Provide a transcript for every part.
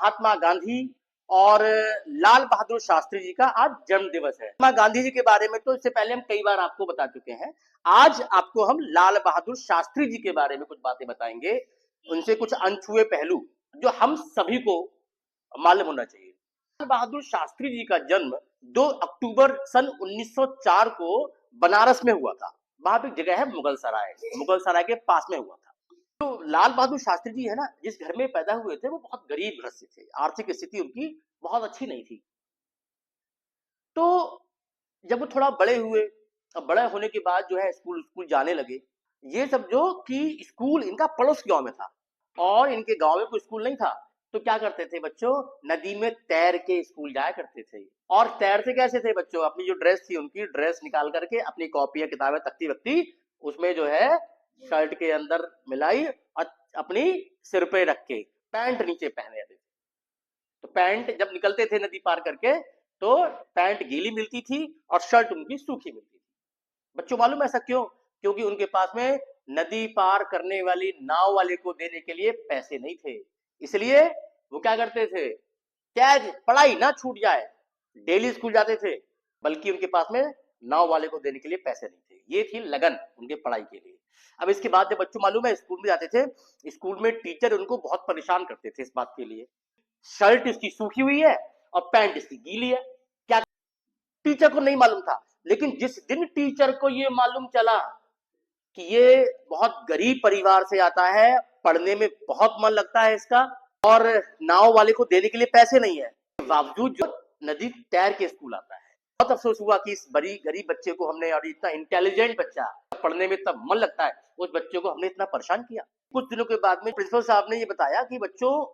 महात्मा गांधी और लाल बहादुर शास्त्री जी का आज जन्म दिवस है। महात्मा गांधी जी के बारे में तो इससे पहले हम कई बार आपको बता चुके हैं। आज आपको हम लाल बहादुर शास्त्री जी के बारे में कुछ बातें बताएंगे, उनसे कुछ अनछुए पहलू जो हम सभी को मालूम होना चाहिए। लाल बहादुर शास्त्री जी का जन्म 2 अक्टूबर सन 1904 को बनारस में हुआ था। वहां पे जगह है मुगल सराय के पास में हुआ था। तो लाल बहादुर शास्त्री जी है ना, जिस घर में पैदा हुए थे वो बहुत गरीब घर से थे, आर्थिक स्थिति उनकी बहुत अच्छी नहीं थी। तो जब वो थोड़ा बड़े हुए, अब बड़े होने के बाद जो है स्कूल स्कूल जाने लगे। ये सब जो कि स्कूल इनका पड़ोस गांव में था और इनके गांव में कोई स्कूल नहीं था। तो क्या करते थे बच्चों, नदी में तैर के स्कूल जाया करते थे। और तैरते कैसे थे बच्चों, अपनी जो ड्रेस थी उनकी ड्रेस निकाल करके अपनी कॉपियां किताबें तख्ती वख्ती उसमें जो है शर्ट के अंदर मिलाई और अपनी सिर पे रख के पैंट नीचे पहने थे। तो पैंट जब निकलते थे नदी पार करके तो पैंट गीली मिलती थी और शर्ट उनकी सूखी मिलती थी। बच्चों मालूम ऐसा क्यों? क्योंकि उनके पास में नदी पार करने वाली नाव वाले को देने के लिए पैसे नहीं थे। इसलिए वो क्या करते थे, क्या पढ़ाई ना छूट जाए डेली स्कूल जाते थे, बल्कि उनके पास में नाव वाले को देने के लिए पैसे नहीं थे। ये थी लगन उनके पढ़ाई के लिए। अब इसके बाद जब बच्चों मालूम है स्कूल में जाते थे, स्कूल में टीचर उनको बहुत परेशान करते थे इस बात के लिए, शर्ट इसकी सूखी हुई है और पैंट इसकी गीली है। क्या टीचर को नहीं मालूम था, लेकिन जिस दिन टीचर को ये मालूम चला कि ये बहुत गरीब परिवार से आता है, पढ़ने में बहुत मन लगता है इसका और नाव वाले को देने के लिए पैसे नहीं है, बावजूद जो नदी तैर के स्कूल आता है। बहुत अफसोस हुआ कि इस बड़ी गरीब बच्चे को हमने, और इतना इंटेलिजेंट बच्चा, पढ़ने में इतना मन लगता है, उस बच्चे को हमने इतना परेशान किया। कुछ दिनों के बाद में प्रिंसिपल साहब ने ये बताया कि बच्चों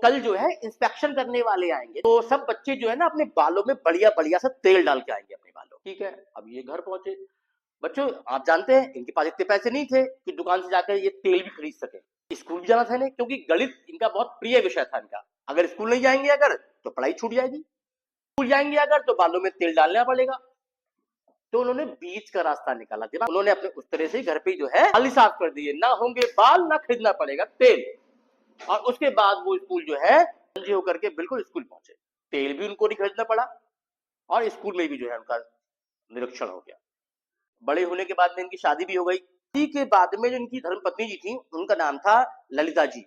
कल जो है इंस्पेक्शन करने वाले आएंगे, तो सब बच्चे जो है ना अपने बालों में बढ़िया बढ़िया सा तेल डाल के आएंगे अपने बालों। ठीक है, अब ये घर पहुंचे। बच्चों आप जानते हैं इनके पास इतने पैसे नहीं थे कि दुकान से जाकर ये तेल भी खरीद सके। स्कूल भी जाना था इन्हें, क्योंकि गणित इनका बहुत प्रिय विषय था इनका। अगर स्कूल नहीं जाएंगे अगर तो पढ़ाई छूट जाएगी, स्कूल जाएंगे अगर तो बालों में तेल डालना पड़ेगा। तो उन्होंने बीच का रास्ता निकाला, जब उन्होंने अपने उस तरह से घर पे जो है बाल साफ कर दिए, ना होंगे बाल ना खरीदना पड़ेगा तेल। और उसके बाद वो स्कूल जो है संजय होकर के बिल्कुल स्कूल पहुंचे, तेल भी उनको नहीं खरीदना पड़ा और स्कूल में भी जो है उनका निरीक्षण हो गया। बड़े होने के बाद में इनकी शादी भी हो गई। शादी के बाद में जो इनकी धर्मपत्नी जी थी उनका नाम था ललिता जी।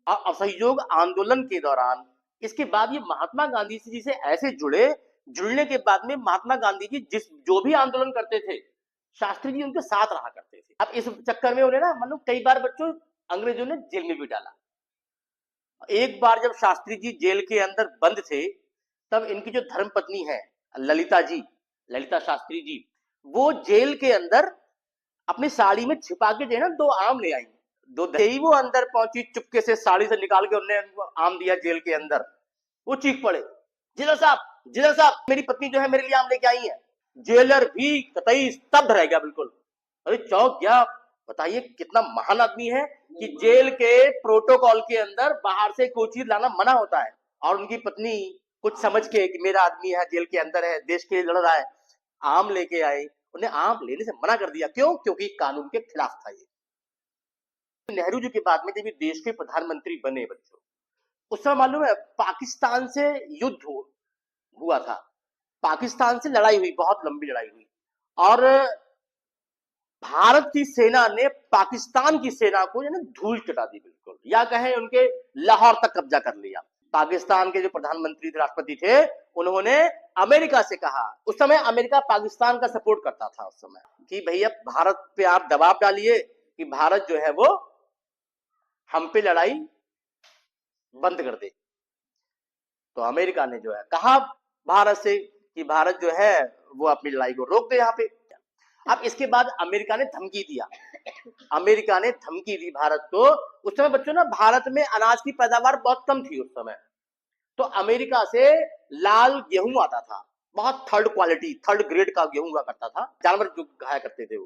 और असहयोग आंदोलन के दौरान इसके बाद ये महात्मा गांधी जी से ऐसे जुड़ने के बाद में महात्मा गांधी जी जो भी आंदोलन करते थे, शास्त्री जी उनके साथ रहा करते थे। अब इस चक्कर में उन्हें ना मतलब कई बार बच्चों अंग्रेजों ने जेल में भी डाला। एक बार जब शास्त्री जी जेल के अंदर बंद थे, तब इनकी जो धर्मपत्नी है ललिता जी, ललिता शास्त्री जी, वो जेल के अंदर अपनी साड़ी में छिपा के जो है ना 2 आम ले आई। ही वो अंदर पहुंची, चुपके से साड़ी से निकाल के उन्होंने आम दिया जेल के अंदर। वो चीख पड़े, जेलर साहब मेरी पत्नी जो है मेरे लिए आम लेके आई है। जेलर भी कतई स्तब्ध रह गया बिल्कुल, अरे चौंक गया। बताइए कितना महान आदमी है कि जेल के प्रोटोकॉल के अंदर बाहर से कोई चीज लाना मना होता है, और उनकी पत्नी कुछ समझ के कि मेरा आदमी है जेल के अंदर है, देश के लिए लड़ रहा है, आम लेके आए। उन्हें आम लेने से मना कर दिया। क्यों? क्योंकि कानून के खिलाफ था ये। नेहरू जी के बाद में जब ये देश के प्रधानमंत्री बने बच्चों, उस समय मालूम है पाकिस्तान से युद्ध हुआ था, पाकिस्तान से लड़ाई हुई, बहुत लंबी लड़ाई हुई, और भारत की सेना ने पाकिस्तान की सेना को धूल चटा दी बिल्कुल, या कहें उनके लाहौर तक कब्जा कर लिया। पाकिस्तान के जो प्रधानमंत्री थे, राष्ट्रपति थे, उन्होंने अमेरिका से कहा, उस समय अमेरिका पाकिस्तान का सपोर्ट करता था उस समय, कि भैया भारत पे आप दबाव डालिए कि भारत जो है वो हम पे लड़ाई बंद कर दे। तो अमेरिका ने जो है कहा भारत से कि भारत जो है वो अपनी लड़ाई को रोक दे यहाँ पे। अब इसके बाद अमेरिका ने धमकी दिया, अमेरिका ने धमकी दी भारत को। उस समय बच्चों ना भारत में अनाज की पैदावार बहुत कम थी उस समय, तो अमेरिका से लाल गेहूं आता था, बहुत थर्ड क्वालिटी थर्ड ग्रेड का गेहूं हुआ करता था, जानवर जो खाया करते थे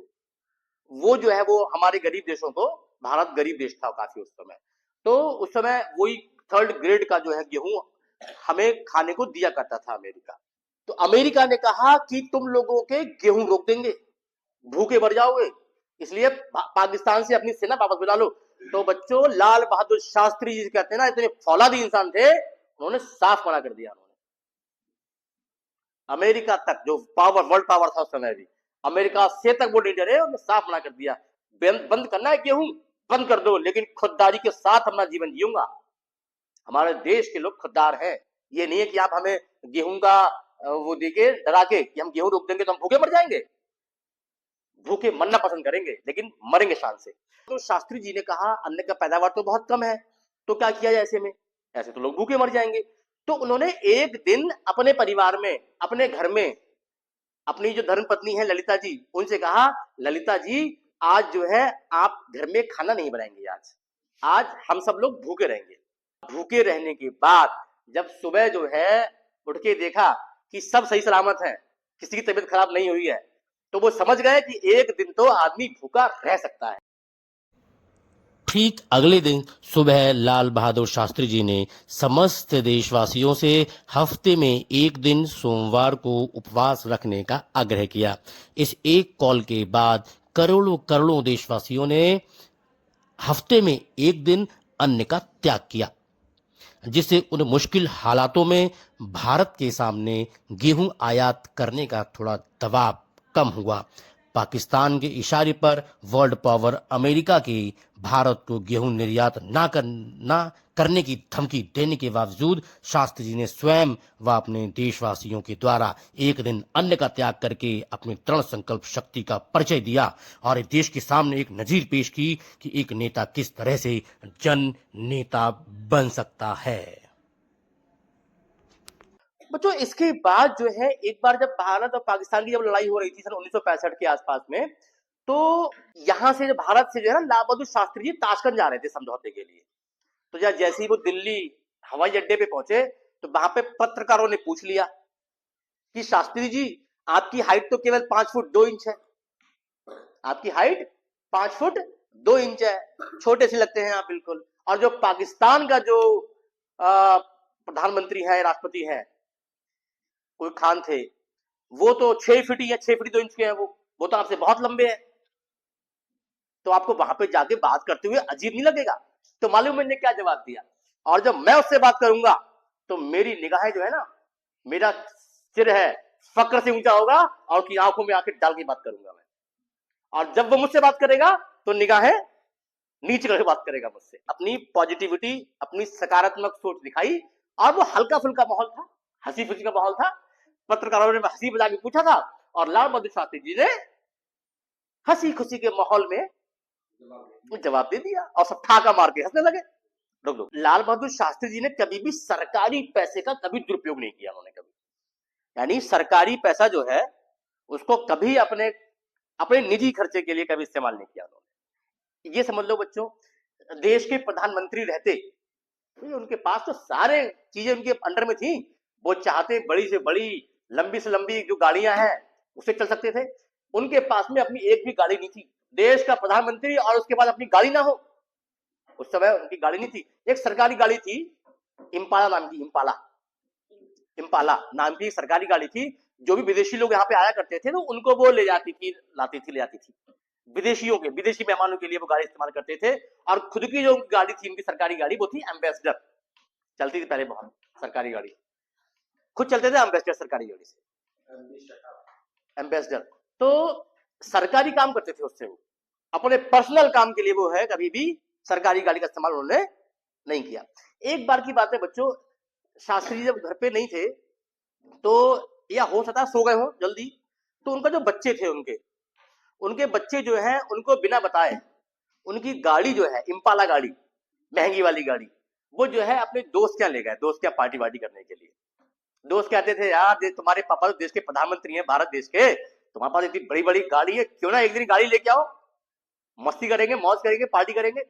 वो जो है वो हमारे गरीब देशों को, भारत गरीब देश था काफी उस समय, तो उस समय वही थर्ड ग्रेड का जो है गेहूं हमें खाने को दिया करता था अमेरिका। तो अमेरिका ने कहा कि तुम लोगों के गेहूं रोक देंगे, भूखे मर जाओगे, इसलिए पाकिस्तान से अपनी सेना वापस बुला लो। तो बच्चों लाल बहादुर शास्त्री जी कहते हैं ना, इतने फौलादी इंसान थे, उन्होंने साफ मना कर दिया। उन्होंने अमेरिका तक जो पावर, वर्ल्ड पावर था उस समय भी, अमेरिका से तक वो लीडर है, उन्होंने साफ मना कर दिया, बंद करना है गेहूं बंद कर दो, लेकिन खुददारी के साथ अपना जीवन जीऊंगा। हमारे देश के लोग खुददार हैं। ये नहीं है कि आप हमें गेहूं का वो देके डरा के कि हम गेहूं रोक देंगे तो हम भूखे मर जाएंगे। भूखे मरना पसंद करेंगे लेकिन मरेंगे शान से। तो शास्त्री जी ने कहा अन्न का पैदावार तो बहुत कम है, तो क्या किया जाए ऐसे में, ऐसे तो लोग भूखे मर जाएंगे। तो उन्होंने एक दिन अपने परिवार में, अपने घर में, अपनी जो धर्मपत्नी है ललिता जी, उनसे कहा ललिता जी आज जो है आप घर में खाना नहीं बनाएंगे, आज हम सब लोग भूखे रहेंगे। भूखे रहने के बाद जब सुबह जो है उठ के देखा कि सब सही सलामत है, किसी की तबीयत खराब नहीं हुई है, तो वो समझ गए कि एक दिन तो आदमी भूखा रह सकता है। ठीक अगले दिन सुबह लाल बहादुर शास्त्री जी ने समस्त देशवासियों से हफ्ते में एक दिन सोमवार को उपवास रखने का आग्रह किया। इस एक कॉल के बाद करोड़ों करोड़ों देशवासियों ने हफ्ते में एक दिन अन्न का त्याग किया, जिससे उन मुश्किल हालातों में भारत के सामने गेहूं आयात करने का थोड़ा दबाव कम हुआ। पाकिस्तान के इशारे पर वर्ल्ड पावर अमेरिका की भारत को गेहूं निर्यात ना करने की धमकी देने के बावजूद शास्त्री जी ने स्वयं व अपने देशवासियों के द्वारा एक दिन अन्न का त्याग करके अपनी दृढ़ संकल्प शक्ति का परिचय दिया और देश के सामने एक नजीर पेश की कि एक नेता किस तरह से जन नेता बन सकता है। बच्चों इसके बाद जो है एक बार जब भारत और पाकिस्तान की जब लड़ाई हो रही थी सन 1965 के आसपास में, तो यहां से भारत से जो है ना लाल बहादुर शास्त्री जी ताशकंद जा रहे थे समझौते के लिए। तो जैसे ही वो दिल्ली हवाई अड्डे पे पहुंचे तो वहां पे पत्रकारों ने पूछ लिया कि शास्त्री जी आपकी हाइट तो केवल 5 फुट 2 इंच है, आपकी हाइट 5 फुट 2 इंच है, छोटे से लगते हैं आप बिल्कुल। और जो पाकिस्तान का जो प्रधानमंत्री है, राष्ट्रपति है, कोई खान थे, वो तो 6 फीट या 6 फीट 2 इंच के हैं, वो तो आपसे बहुत लंबे हैं, तो आपको वहां पे जाके बात करते हुए अजीब नहीं लगेगा? तो मालूम मैंने क्या जवाब दिया, और जब मैं उससे बात करूंगा तो मेरी निगाहें जो है ना, मेरा सिर है फक्र से ऊंचा होगा और उसकी आंखों में आके डाल के बात करूंगा मैं, और जब वो मुझसे बात करेगा तो निगाहें नीचे करके बात करेगा मुझसे। अपनी पॉजिटिविटी, अपनी सकारात्मक सोच दिखाई, और वो हल्का फुल्का माहौल था, हंसी खुशी का माहौल था। पत्रकारों ने हंसी मजाक में पूछा था और लाल बहादुर शास्त्री जी ने हंसी खुशी के माहौल में जवाब दे दिया और सब ठाका मार के हंसने लगे। रुक दो, लाल बहादुर शास्त्री जी ने कभी भी सरकारी पैसे का कभी दुरुपयोग नहीं किया उन्होंने कभी, यानी सरकारी पैसा जो है उसको कभी अपने अपने निजी खर्चे के लिए कभी इस्तेमाल नहीं किया उन्होंने। ये समझ लो बच्चों, देश के प्रधानमंत्री रहते तो उनके पास तो सारे चीजें उनके अंडर में थी, वो चाहते बड़ी से बड़ी, लंबी से लंबी जो गाड़ियां हैं उससे चल सकते थे। उनके पास में अपनी एक भी गाड़ी नहीं थी। देश का प्रधानमंत्री और उसके बाद अपनी गाड़ी ना हो, उस समय उनकी गाड़ी नहीं थी। एक सरकारी गाड़ी थी, इम्पाला नाम की, इम्पाला नाम की सरकारी गाड़ी थी, जो भी विदेशी लोग यहाँ पे आया करते थे तो उनको वो ले जाती थी, ले जाती थी। विदेशियों के, विदेशी मेहमानों के लिए वो गाड़ी इस्तेमाल करते थे। और खुद की जो गाड़ी थी उनकी सरकारी गाड़ी, वो थी एम्बेसडर, चलती थी पहले बहुत सरकारी गाड़ी, खुद चलते थे एम्बेसडर सरकारी गाड़ी से, एम्बेसडर। तो सरकारी काम करते थे उससे, वो अपने पर्सनल काम के लिए वो है कभी भी सरकारी गाड़ी का इस्तेमाल उन्होंने नहीं किया। एक बार की बात है बच्चों, शास्त्री जब घर पे नहीं थे तो, या हो सकता सो गए हो जल्दी, तो उनका जो बच्चे थे, उनके बच्चे जो हैं उनको बिना बताए उनकी गाड़ी जो है इम्पाला गाड़ी, महंगी वाली गाड़ी, वो जो है अपने दोस्त क्या ले गए, दोस्त क्या पार्टी वार्टी करने के लिए। दोस्त कहते थे यार तुम्हारे पापा तो देश के प्रधानमंत्री हैं भारत देश के, तुम्हारे पास इतनी बड़ी बड़ी गाड़ी है, क्यों ना एक दिन गाड़ी लेके आओ, मस्ती करेंगे, मौज करेंगे, पार्टी करेंगे।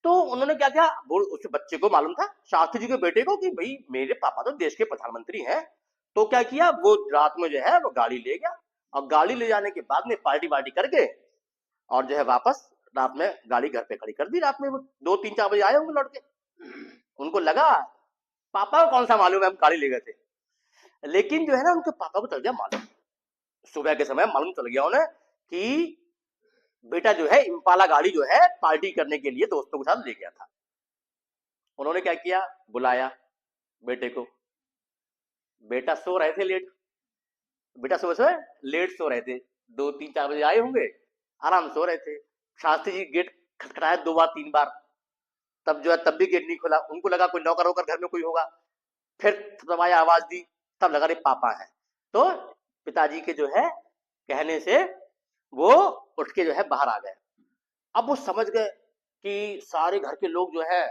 तो उन्होंने क्या किया, उस बच्चे को मालूम था, शास्त्री जी के बेटे को, कि भाई मेरे पापा तो देश के प्रधानमंत्री हैं। तो क्या किया, वो रात में जो है वो गाड़ी ले गया, और गाड़ी ले जाने के बाद में पार्टी वार्टी करके और जो है वापस रात में गाड़ी घर पे खड़ी कर दी। रात में वो 2-3-4 बजे आए होंगे लौट के। उनको लगा पापा को कौन सा मालूम है, हम गाड़ी ले गए थे। लेकिन जो है ना उनके पापा को चल गया मालूम, सुबह के समय मालूम चल गया उन्हें कि बेटा जो है इम्पाला गाड़ी जो है पार्टी करने के लिए दोस्तों के साथ ले गया था। उन्होंने क्या किया, बुलाया बेटे को। बेटा सो रहे थे लेट, बेटा सुबह सुबह लेट सो रहे थे, 2 3 4 बजे आए होंगे, आराम सो रहे थे। शास्त्री जी गेट खटखटाया 2 बार 3 बार, तब जो है तब भी गेट नहीं खुला। उनको लगा कोई नौकर होकर घर में कोई होगा, फिर दबाया, आवाज दी, तब लगा रे पापा है। तो पिताजी के जो है कहने से वो उठ के जो है बाहर आ गए। अब वो समझ गए कि सारे घर के लोग जो है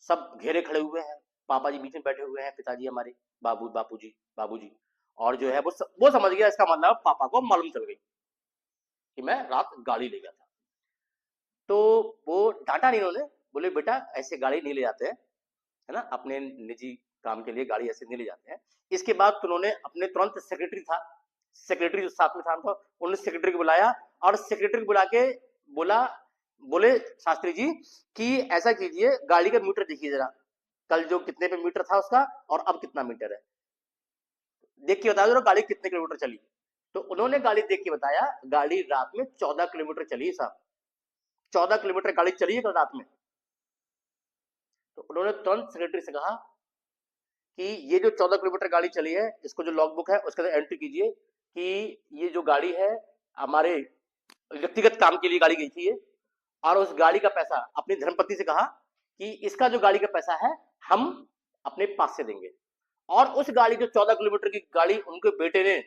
सब घेरे खड़े हुए हैं, पापा जी बीच में बैठे हुए हैं, पिताजी हमारे, बाबूजी, और जो है वो समझ गया, इसका मतलब पापा को मालूम चल गई कि मैं रात गाड़ी ले गया था। तो वो डांटा नहीं उन्होंने, बोले बेटा ऐसे गाड़ी नहीं ले जाते हैं, है ना, अपने निजी काम के लिए गाड़ी ऐसे नहीं ले जाते हैं। इसके बाद उन्होंने अपने तुरंत सेक्रेटरी जो साथ में था उन्होंने सेक्रेटरी को बुलाया, और सेक्रेटरी को बुला के बोले शास्त्री जी कि ऐसा कीजिए, गाड़ी का मीटर देखिए जरा, कल जो कितने पे मीटर था उसका और अब कितना मीटर है, देख के बताया जरा गाड़ी कितने किलोमीटर चली। तो उन्होंने गाड़ी देख के बताया, गाड़ी रात में 14 किलोमीटर चली साहब, 14 किलोमीटर गाड़ी चली है कल रात में। तो उन्होंने तुरंत सेक्रेटरी से कहा कि ये जो 14 किलोमीटर गाड़ी चली है, इसको जो लॉग बुक है उसके अंदर एंट्री कीजिए कि ये जो गाड़ी है हमारे व्यक्तिगत काम के लिए गाड़ी गई थी ये, और उस गाड़ी का पैसा अपनी धर्मपत्नी से कहा कि इसका जो गाड़ी का पैसा है हम अपने पास से देंगे, और उस गाड़ी जो 14 किलोमीटर की गाड़ी उनके बेटे ने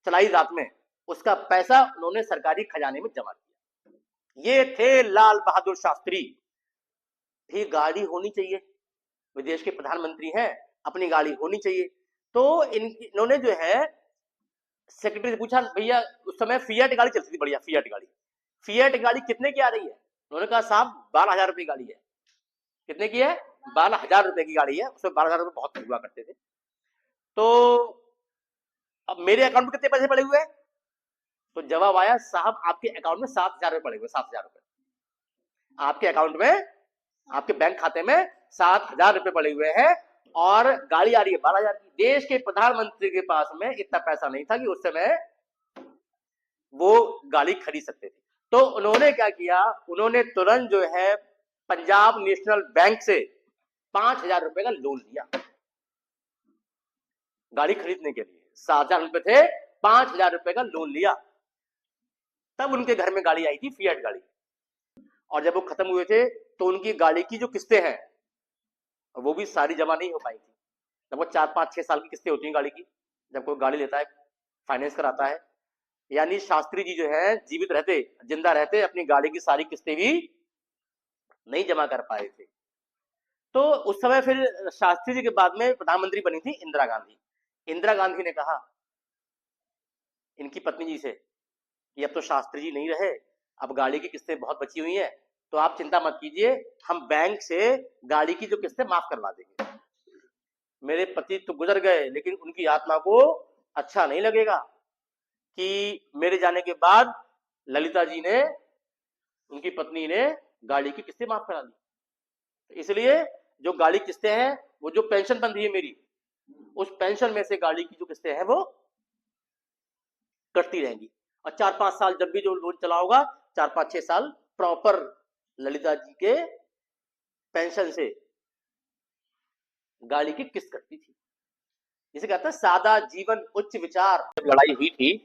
चलाई रात में, उसका पैसा उन्होंने सरकारी खजाने में जमा किया। ये थे लाल बहादुर शास्त्री। भी गाड़ी होनी चाहिए, विदेश के प्रधानमंत्री हैं, अपनी गाड़ी होनी चाहिए। तो इन्होंने जो है सेक्रेटरी से पूछा, भैया उस समय फिएट गाड़ी चलती थी, बढ़िया फिएट गाड़ी कितने की आ रही है? उन्होंने कहा साहब 12,000 रुपए की गाड़ी है। कितने की है? 12,000 रुपए की गाड़ी है, उसमें 12,000 रुपए बहुत हुआ करते थे। तो अब मेरे अकाउंट में कितने पैसे पड़े हुए हैं? तो जवाब आया, साहब आपके अकाउंट में 7,000 रुपए पड़े हुए, 7,000 रुपए आपके अकाउंट में, आपके बैंक खाते में 7,000 रुपए पड़े हुए हैं, और गाड़ी आ रही है 12,000 की। देश के प्रधानमंत्री के पास में इतना पैसा नहीं था कि उस समय वो गाड़ी खरीद सकते थे। तो उन्होंने क्या किया, उन्होंने तुरंत जो है पंजाब नेशनल बैंक से 5,000 रुपए का लोन लिया गाड़ी खरीदने के लिए। 7,000 रुपए थे, 5,000 रुपए का लोन लिया, तब उनके घर में गाड़ी आई थी, फिएट गाड़ी। और जब वो खत्म हुए थे तो उनकी गाड़ी की जो किस्तें हैं वो भी सारी जमा नहीं हो पाई थी। जब वो 4 5 6 साल की किस्तें होती हैं गाड़ी की, जब कोई गाड़ी लेता है, फाइनेंस कराता है, यानी शास्त्री जी जो है जीवित रहते, जिंदा रहते, अपनी गाड़ी की सारी किस्तें भी नहीं जमा कर पाए थे। तो उस समय फिर शास्त्री जी के बाद में प्रधानमंत्री बनी थी इंदिरा गांधी। इंदिरा गांधी ने कहा इनकी पत्नी जी से कि अब तो शास्त्री जी नहीं रहे, अब गाड़ी की किस्तें बहुत बची हुई हैं, तो आप चिंता मत कीजिए, हम बैंक से गाड़ी की जो किस्तें माफ करवा देंगे। मेरे पति तो गुजर गए, लेकिन उनकी आत्मा को अच्छा नहीं लगेगा कि मेरे जाने के बाद ललिता जी ने, उनकी पत्नी ने गाड़ी की किस्तें माफ करा दी। इसलिए जो गाड़ी किस्तें हैं, वो जो पेंशन बन रही है मेरी, उस पेंशन में से गाड़ी की जो किस्तें हैं वो कटती रहेंगी, और 4 5 साल जब भी जो लोन चला होगा, 4 5 6 साल प्रॉपर ललिता जी के पेंशन से गाड़ी की किस्त कटती थी। जिसे कहता है सादा जीवन उच्च विचार। जब लड़ाई हुई थी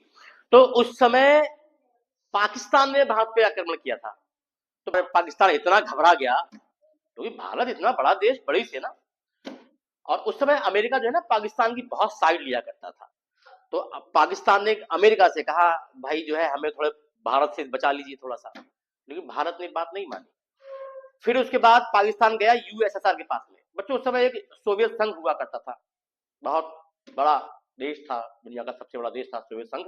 तो उस समय पाकिस्तान ने भारत पे आक्रमण किया था, तो पाकिस्तान इतना घबरा गया, क्योंकि भारत इतना बड़ा देश, बड़ी सेना, और उस समय अमेरिका जो है ना पाकिस्तान की बहुत साइड लिया करता था। तो पाकिस्तान ने अमेरिका से कहा, भाई जो है हमें थोड़े भारत से बचा लीजिए थोड़ा सा, लेकिन भारत ने बात नहीं मानी। फिर उसके बाद पाकिस्तान गया यूएसएसआर के पास में। बच्चों उस समय एक सोवियत संघ हुआ करता था, बहुत बड़ा देश था, दुनिया का सबसे बड़ा देश था सोवियत संघ।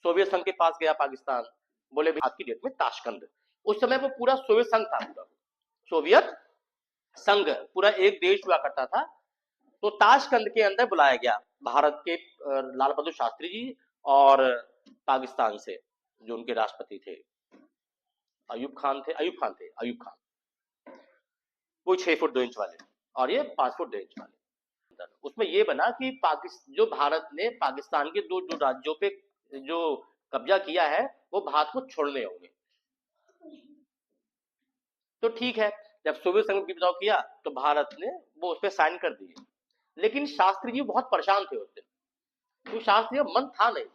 सोवियत संघ के पास गया पाकिस्तान, बोले आज की डेट में ताशकंद, उस समय वो पूरा सोवियत संघ था, पूरा सोवियत संघ पूरा एक देश हुआ करता था। तो ताशकंद के अंदर बुलाया गया भारत के लाल बहादुर शास्त्री जी, और पाकिस्तान से जो उनके राष्ट्रपति थे अयूब खान, वो 6 फुट 2 इंच वाले, और ये 5 फुट 2 इंच वाले। उसमें ये बना कि जो भारत ने पाकिस्तान के दो राज्यों पे जो कब्जा किया है, वो भारत को छोड़ने होंगे। तो ठीक है, जब सोवियत संघ ने बचाव किया तो भारत ने वो उस पर साइन कर दिए, लेकिन शास्त्री जी बहुत परेशान थे उस दिन, तो शास्त्री जी का मन था नहीं,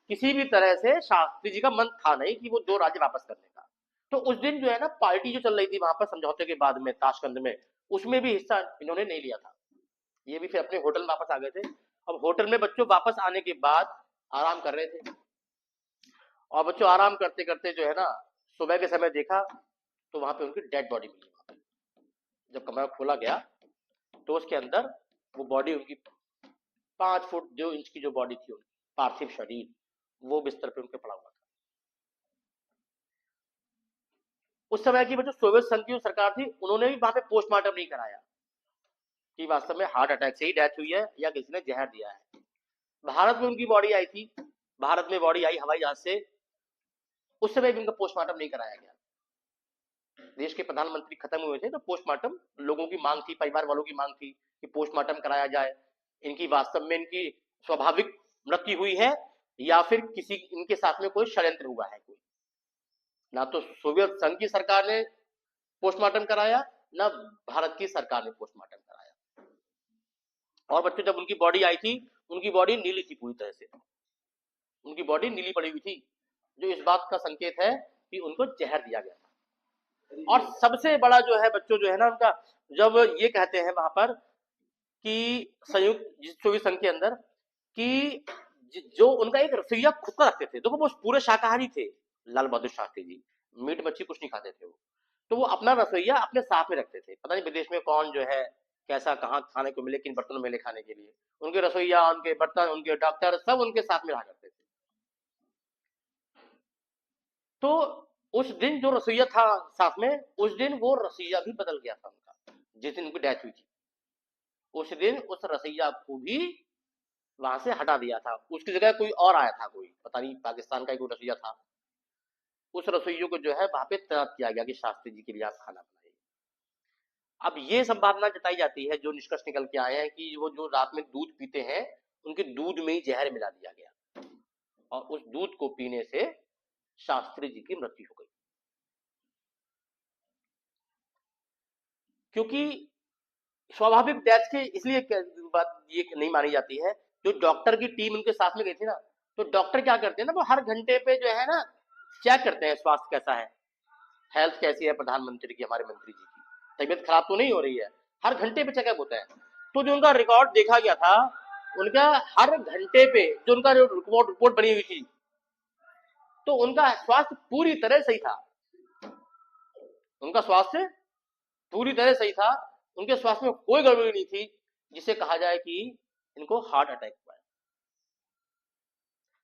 किसी भी तरह से शास्त्री जी का मन था नहीं कि वो 2 राज्य वापस करने का। तो उस दिन जो है ना पार्टी जो चल रही थी वहां पर समझौते के बाद में ताशकंद में, उसमें भी हिस्सा इन्होंने नहीं लिया था। ये भी फिर अपने होटल में वापस आ गए थे। अब होटल में बच्चों वापस आने के बाद आराम कर रहे थे, और बच्चों आराम करते करते जो है ना सुबह के समय देखा तो वहां पे उनकी डेड बॉडी मिली। वहां पे जब कमरा खोला गया तो उसके अंदर वो बॉडी उनकी 5 फुट 2 इंच की जो बॉडी थी उनकी पार्थिव शरीर, वो बिस्तर पे उनके पड़ा हुआ था। उस समय की जो सोवियत संघ की सरकार थी उन्होंने भी वहां पे पोस्टमार्टम नहीं कराया कि वास्तव में हार्ट अटैक से ही डेथ हुई है या किसी ने जहर दिया है। भारत में उनकी बॉडी आई थी, भारत में बॉडी आई हवाई जहाज से, उस समय भी उनका पोस्टमार्टम नहीं कराया गया। देश के प्रधानमंत्री खत्म हुए थे तो पोस्टमार्टम लोगों की मांग थी, परिवार वालों की मांग थी कि पोस्टमार्टम कराया जाए, इनकी वास्तव में इनकी स्वाभाविक मृत्यु हुई है या फिर किसी इनके साथ में कोई षड्यंत्र हुआ है। कोई ना तो सोवियत संघ की सरकार ने पोस्टमार्टम कराया, ना भारत की सरकार ने पोस्टमार्टम कराया। और बच्चों जब उनकी बॉडी आई थी, उनकी बॉडी नीली थी, पूरी तरह से उनकी बॉडी नीली पड़ी हुई थी, जो इस बात का संकेत है कि उनको जहर दिया गया था। और सबसे बड़ा जो है बच्चों जो है ना उनका, जब ये कहते हैं वहां पर कि संयुक्त सोवियत संघ के अंदर कि जो उनका एक रसोईया खुद का रखते थे, देखो वो पूरे शाकाहारी थे लाल बहादुर शास्त्री जी, मीट मच्छी कुछ नहीं खाते थे वो, तो वो अपना रसोईया अपने साथ में रखते थे। पता नहीं विदेश में कौन जो है कैसा कहाँ खाने को मिले, किन बर्तनों में मिले खाने के लिए, उनके रसोईया, उनके बर्तन, उनके डॉक्टर सब उनके साथ में रहा करते थे। तो उस दिन जो रसोईया था साथ में, उस दिन वो रसोईया भी बदल गया था उनका, जिस दिन उनकी डेथ हुई थी उस दिन उस रसोईया को भी वहां से हटा दिया था, उसकी जगह कोई और आया था, कोई पता नहीं पाकिस्तान का कोई रसोईया था, उस रसोइयों को जो है वहां पे तैनात किया गया कि शास्त्री जी के लिए आप खाना बनाइए। अब ये संभावना जताई जाती है, जो निष्कर्ष निकल के आए हैं कि वो जो रात में दूध पीते हैं उनके दूध में ही जहर मिला दिया गया और उस दूध को पीने से शास्त्री जी की मृत्यु हो गई। क्योंकि स्वाभाविक डेथ के इसलिए बात ये नहीं मानी जाती है, जो डॉक्टर की टीम उनके साथ में गई थी ना, तो डॉक्टर क्या करते हैं ना, वो हर घंटे पे जो है ना चेक करते हैं स्वास्थ्य कैसा है, हेल्थ कैसी है प्रधानमंत्री की, हमारे मंत्री जी की तबीयत खराब तो नहीं हो रही है, हर घंटे पे चेकअप होता है। तो जो उनका रिकॉर्ड देखा गया था, उनका हर घंटे पे जो उनका जो रिपोर्ट बनी हुई थी, तो उनका स्वास्थ्य पूरी तरह सही था, उनका स्वास्थ्य पूरी तरह सही था, उनके स्वास्थ्य में कोई गड़बड़ी नहीं थी जिसे कहा जाए कि इनको हार्ट अटैक हुआ है।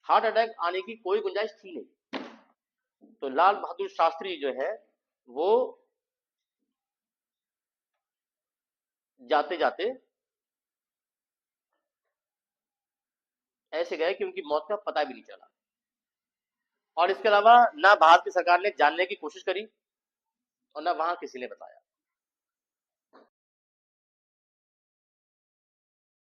हार्ट अटैक आने की कोई गुंजाइश थी नहीं। तो लाल बहादुर शास्त्री जो है वो जाते जाते ऐसे गए कि उनकी मौत का पता भी नहीं चला, और इसके अलावा ना भारत की सरकार ने जानने की कोशिश करी और ना वहां किसी ने बताया।